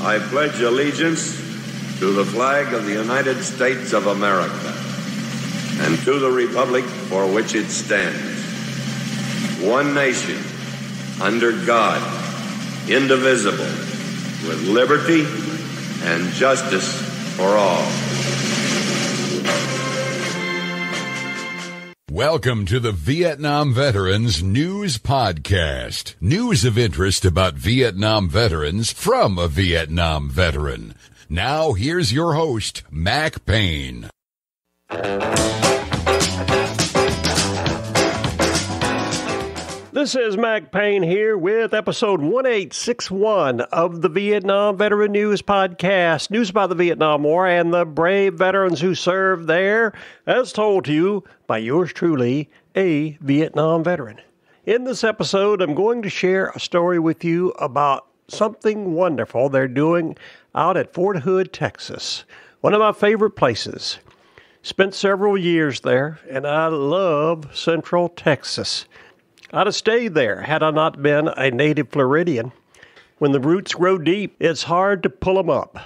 I pledge allegiance to the flag of the United States of America and to the republic for which it stands, one nation, under God, indivisible, with liberty and justice for all. Welcome to the Vietnam Veterans News Podcast. News of interest about Vietnam veterans from a Vietnam veteran. Now, here's your host, Mac Payne. This is Mac Payne here with episode 1861 of the Vietnam Veteran News Podcast. News about the Vietnam War and the brave veterans who served there, as told to you by yours truly, a Vietnam veteran. In this episode, I'm going to share a story with you about something wonderful they're doing out at Fort Hood, Texas. One of my favorite places. Spent several years there, and I love Central Texas. I'd have stayed there had I not been a native Floridian. When the roots grow deep, it's hard to pull them up.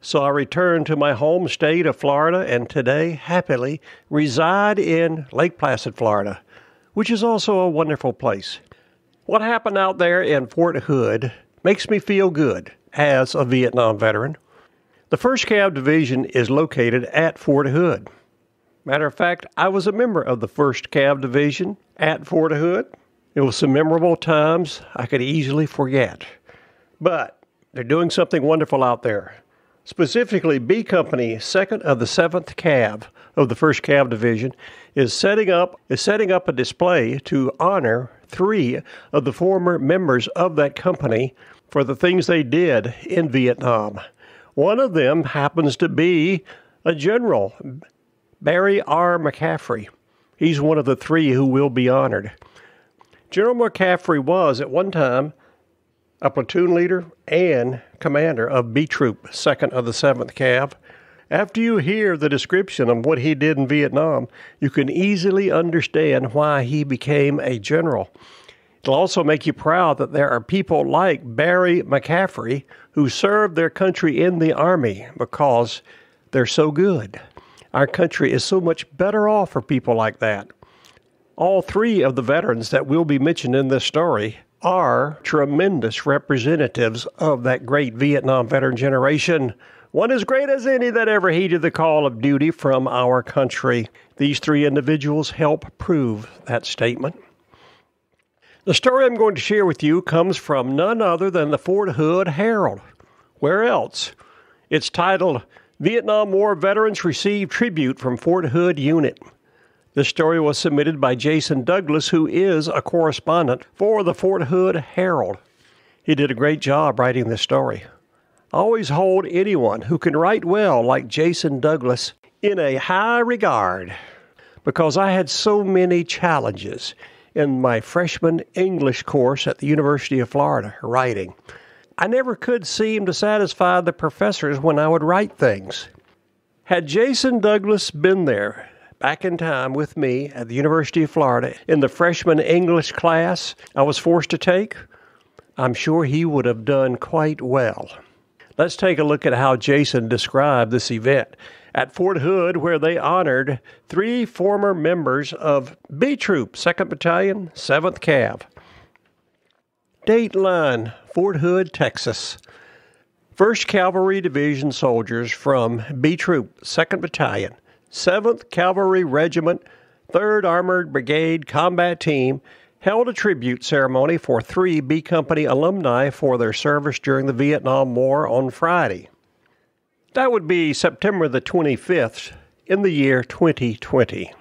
So I returned to my home state of Florida and today happily reside in Lake Placid, Florida, which is also a wonderful place. What happened out there in Fort Hood makes me feel good as a Vietnam veteran. The 1st Cav Division is located at Fort Hood. Matter of fact, I was a member of the 1st Cav Division at Fort Hood. It was some memorable times I could easily forget. But they're doing something wonderful out there. Specifically, B Company, 2nd of the 7th Cav of the 1st Cav Division, is setting up a display to honor 3 of the former members of that company for the things they did in Vietnam. One of them happens to be a general, Barry R. McCaffrey. He's one of the 3 who will be honored. General McCaffrey was, at one time, a platoon leader and commander of B Troop, 2nd of the 7th Cav. After you hear the description of what he did in Vietnam, you can easily understand why he became a general. It'll also make you proud that there are people like Barry McCaffrey who served their country in the Army because they're so good. Our country is so much better off for people like that. All 3 of the veterans that will be mentioned in this story are tremendous representatives of that great Vietnam veteran generation. One as great as any that ever heeded the call of duty from our country. These 3 individuals help prove that statement. The story I'm going to share with you comes from none other than the Fort Hood Herald. Where else? It's titled, Vietnam War Veterans Receive Tribute from Fort Hood Unit. This story was submitted by Jason Douglas, who is a correspondent for the Fort Hood Herald. He did a great job writing this story. I always hold anyone who can write well like Jason Douglas in a high regard because I had so many challenges in my freshman English course at the University of Florida writing. I never could seem to satisfy the professors when I would write things. Had Jason Douglas been there back in time with me at the University of Florida in the freshman English class I was forced to take, I'm sure he would have done quite well. Let's take a look at how Jason described this event at Fort Hood, where they honored 3 former members of B Troop, 2nd Battalion, 7th Cav. Dateline, Fort Hood, Texas. 1st Cavalry Division soldiers from B Troop, 2nd Battalion, 7th Cavalry Regiment, 3rd Armored Brigade Combat Team held a tribute ceremony for 3 B Company alumni for their service during the Vietnam War on Friday. That would be September the 25th in the year 2020.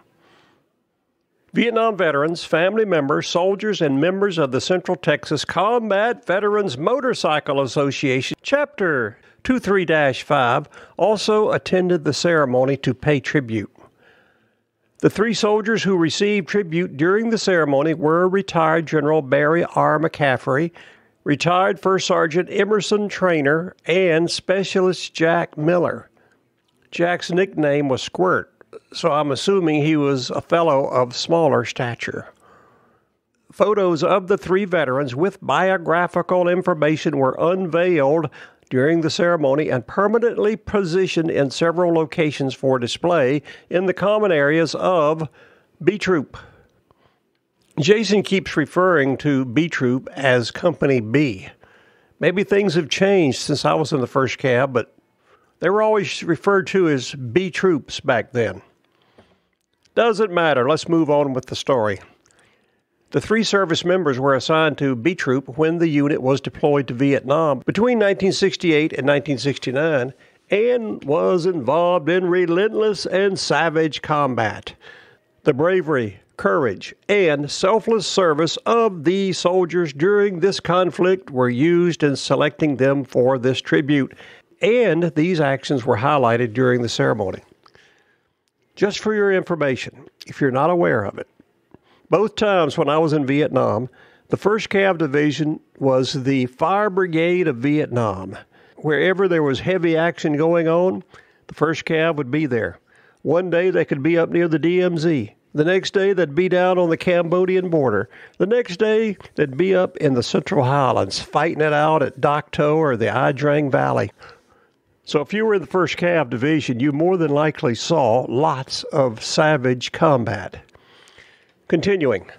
Vietnam veterans, family members, soldiers, and members of the Central Texas Combat Veterans Motorcycle Association, Chapter 23-5, also attended the ceremony to pay tribute. The 3 soldiers who received tribute during the ceremony were retired General Barry R. McCaffrey, retired First Sergeant Emerson Trainer, and Specialist Jack Miller. Jack's nickname was Squirt, so I'm assuming he was a fellow of smaller stature. Photos of the 3 veterans with biographical information were unveiled during the ceremony and permanently positioned in several locations for display in the common areas of B Troop. Jason keeps referring to B Troop as Company B. Maybe things have changed since I was in the 1st Cav, but they were always referred to as B Troops back then. Doesn't matter. Let's move on with the story. The 3 service members were assigned to B Troop when the unit was deployed to Vietnam between 1968 and 1969 and was involved in relentless and savage combat. The bravery, courage, and selfless service of the soldiers during this conflict were used in selecting them for this tribute, and these actions were highlighted during the ceremony. Just for your information, if you're not aware of it, both times when I was in Vietnam, the 1st Cav Division was the Fire Brigade of Vietnam. Wherever there was heavy action going on, the 1st Cav would be there. One day they could be up near the DMZ. The next day they'd be down on the Cambodian border. The next day they'd be up in the Central Highlands fighting it out at Dak To or the Ai Drang Valley. So if you were in the 1st Cav Division, you more than likely saw lots of savage combat. Continuing.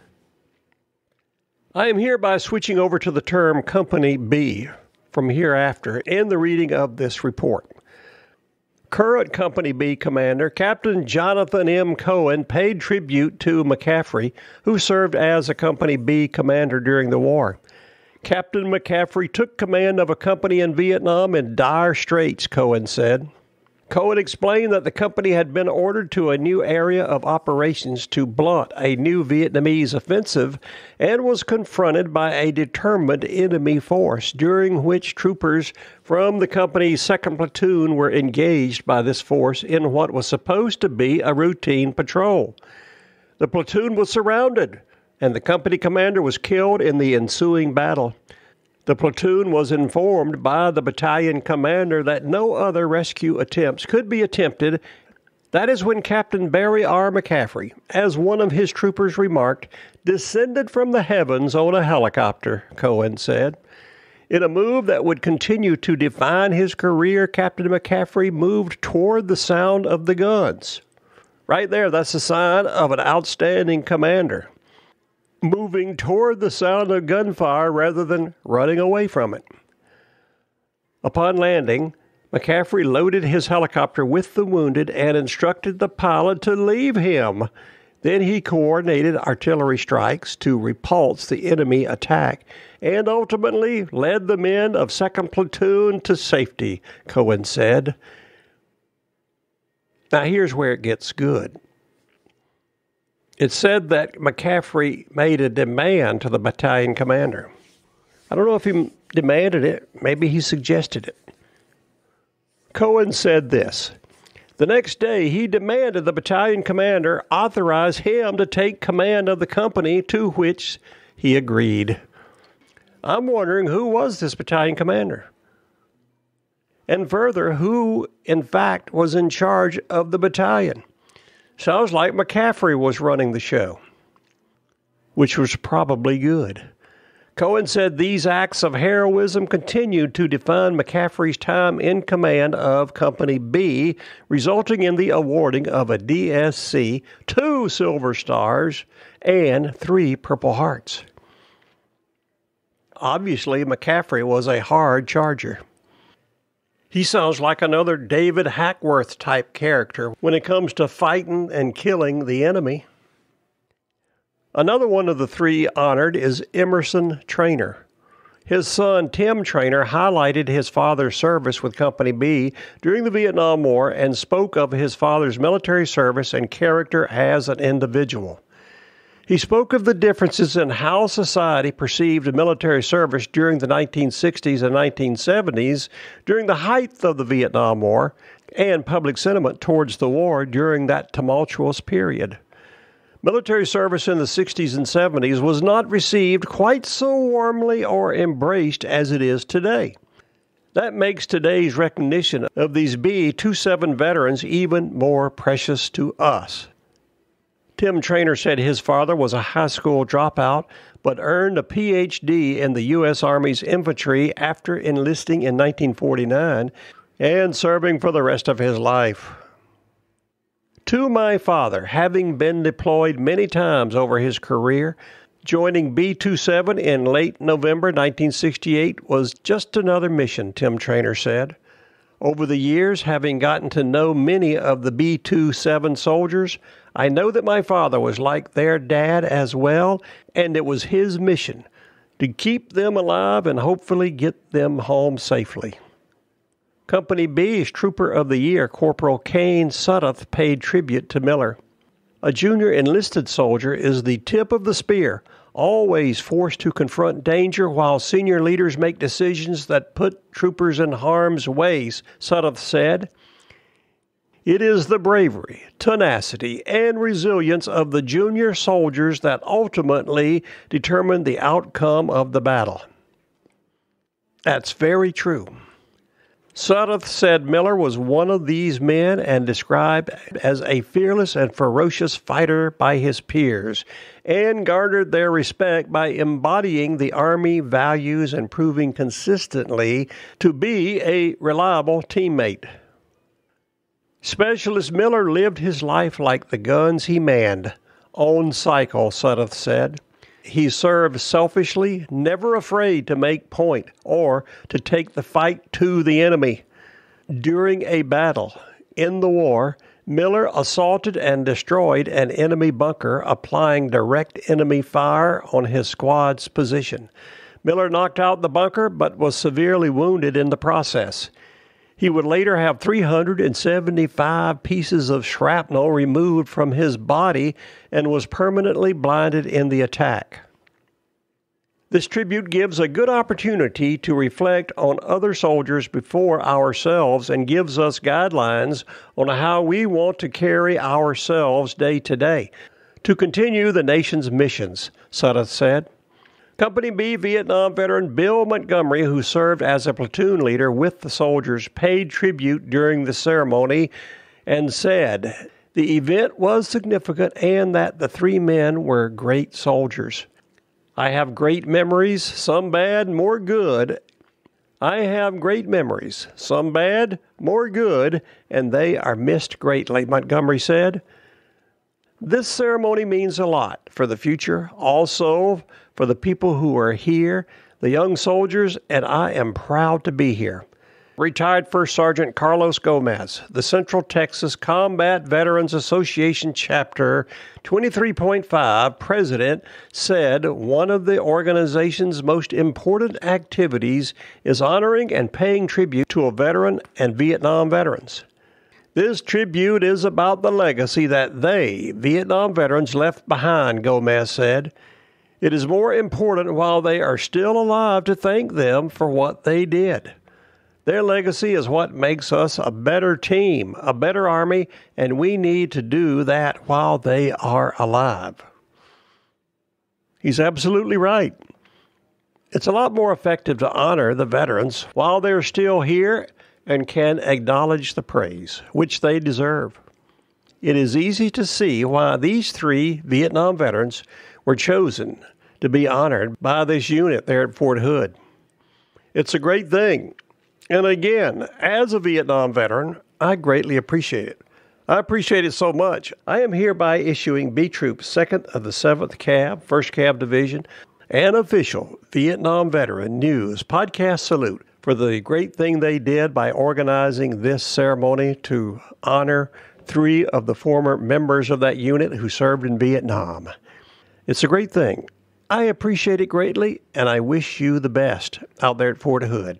I am hereby switching over to the term Company B from hereafter in the reading of this report. Current Company B Commander Captain Jonathan M. Cohen paid tribute to McCaffrey, who served as a Company B commander during the war. Captain McCaffrey took command of a company in Vietnam in dire straits, Cohen said. Cohen explained that the company had been ordered to a new area of operations to blunt a new Vietnamese offensive and was confronted by a determined enemy force, during which troopers from the company's 2nd Platoon were engaged by this force in what was supposed to be a routine patrol. The platoon was surrounded, and the company commander was killed in the ensuing battle. The platoon was informed by the battalion commander that no other rescue attempts could be attempted. That is when Captain Barry R. McCaffrey, as one of his troopers remarked, descended from the heavens on a helicopter, Cohen said. In a move that would continue to define his career, Captain McCaffrey moved toward the sound of the guns. Right there, that's a sign of an outstanding commander. Moving toward the sound of gunfire rather than running away from it. Upon landing, McCaffrey loaded his helicopter with the wounded and instructed the pilot to leave him. Then he coordinated artillery strikes to repulse the enemy attack and ultimately led the men of 2nd Platoon to safety, Cohen said. Now here's where it gets good. It said that McCaffrey made a demand to the battalion commander. I don't know if he demanded it. Maybe he suggested it. Cohen said this. The next day, he demanded the battalion commander authorize him to take command of the company, to which he agreed. I'm wondering who was this battalion commander? And further, who, in fact, was in charge of the battalion? Sounds like McCaffrey was running the show, which was probably good. Cohen said these acts of heroism continued to define McCaffrey's time in command of Company B, resulting in the awarding of a DSC, 2 Silver Stars, and 3 Purple Hearts. Obviously, McCaffrey was a hard charger. He sounds like another David Hackworth type character when it comes to fighting and killing the enemy. Another one of the 3 honored is Emerson Trainer. His son, Tim Trainer, highlighted his father's service with Company B during the Vietnam War and spoke of his father's military service and character as an individual. He spoke of the differences in how society perceived military service during the 1960s and 1970s, during the height of the Vietnam War, and public sentiment towards the war during that tumultuous period. Military service in the 60s and 70s was not received quite so warmly or embraced as it is today. That makes today's recognition of these B-27 veterans even more precious to us. Tim Traynor said his father was a high school dropout, but earned a Ph.D. in the U.S. Army's infantry after enlisting in 1949 and serving for the rest of his life. To my father, having been deployed many times over his career, joining B-27 in late November 1968 was just another mission, Tim Traynor said. Over the years, having gotten to know many of the B-27 soldiers, I know that my father was like their dad as well, and it was his mission to keep them alive and hopefully get them home safely. Company B's Trooper of the Year, Corporal Cain Sudduth, paid tribute to Miller. A junior enlisted soldier is the tip of the spear, always forced to confront danger while senior leaders make decisions that put troopers in harm's way, Sudduth said. It is the bravery, tenacity, and resilience of the junior soldiers that ultimately determine the outcome of the battle. That's very true. Sudduth said Miller was one of these men and described as a fearless and ferocious fighter by his peers, and garnered their respect by embodying the Army values and proving consistently to be a reliable teammate. Specialist Miller lived his life like the guns he manned, on cycle, Sudduth said. He served selfishly, never afraid to make point or to take the fight to the enemy. During a battle in the war, Miller assaulted and destroyed an enemy bunker, applying direct enemy fire on his squad's position. Miller knocked out the bunker but was severely wounded in the process. He would later have 375 pieces of shrapnel removed from his body and was permanently blinded in the attack. This tribute gives a good opportunity to reflect on other soldiers before ourselves and gives us guidelines on how we want to carry ourselves day to day to continue the nation's missions, Sudduth said. Company B Vietnam veteran Bill Montgomery, who served as a platoon leader with the soldiers, paid tribute during the ceremony and said the event was significant and that the three men were great soldiers. I have great memories, some bad, more good. I have great memories, some bad, more good, and they are missed greatly, Montgomery said. This ceremony means a lot for the future, also for the people who are here, the young soldiers, and I am proud to be here. Retired First Sergeant Carlos Gomez, the Central Texas Combat Veterans Association Chapter 23.5 president, said one of the organization's most important activities is honoring and paying tribute to a veteran and Vietnam veterans. This tribute is about the legacy that they, Vietnam veterans, left behind, Gomez said. It is more important while they are still alive to thank them for what they did. Their legacy is what makes us a better team, a better Army, and we need to do that while they are alive. He's absolutely right. It's a lot more effective to honor the veterans while they're still here and can acknowledge the praise, which they deserve. It is easy to see why these three Vietnam veterans were chosen to be honored by this unit there at Fort Hood. It's a great thing. And again, as a Vietnam veteran, I greatly appreciate it. I appreciate it so much. I am hereby issuing B Troop 2nd of the 7th Cav, 1st Cav Division, an official Vietnam Veteran News podcast salute for the great thing they did by organizing this ceremony to honor three of the former members of that unit who served in Vietnam. It's a great thing. I appreciate it greatly, and I wish you the best out there at Fort Hood.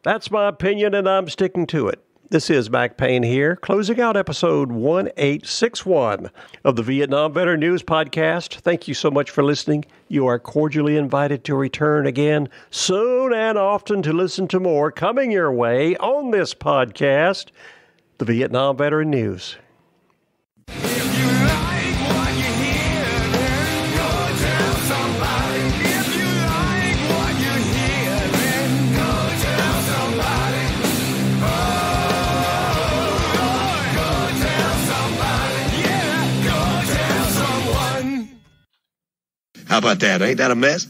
That's my opinion, and I'm sticking to it. This is Mac Payne here, closing out episode 1861 of the Vietnam Veteran News Podcast. Thank you so much for listening. You are cordially invited to return again soon and often to listen to more coming your way on this podcast, the Vietnam Veteran News. How about that? Ain't that a mess?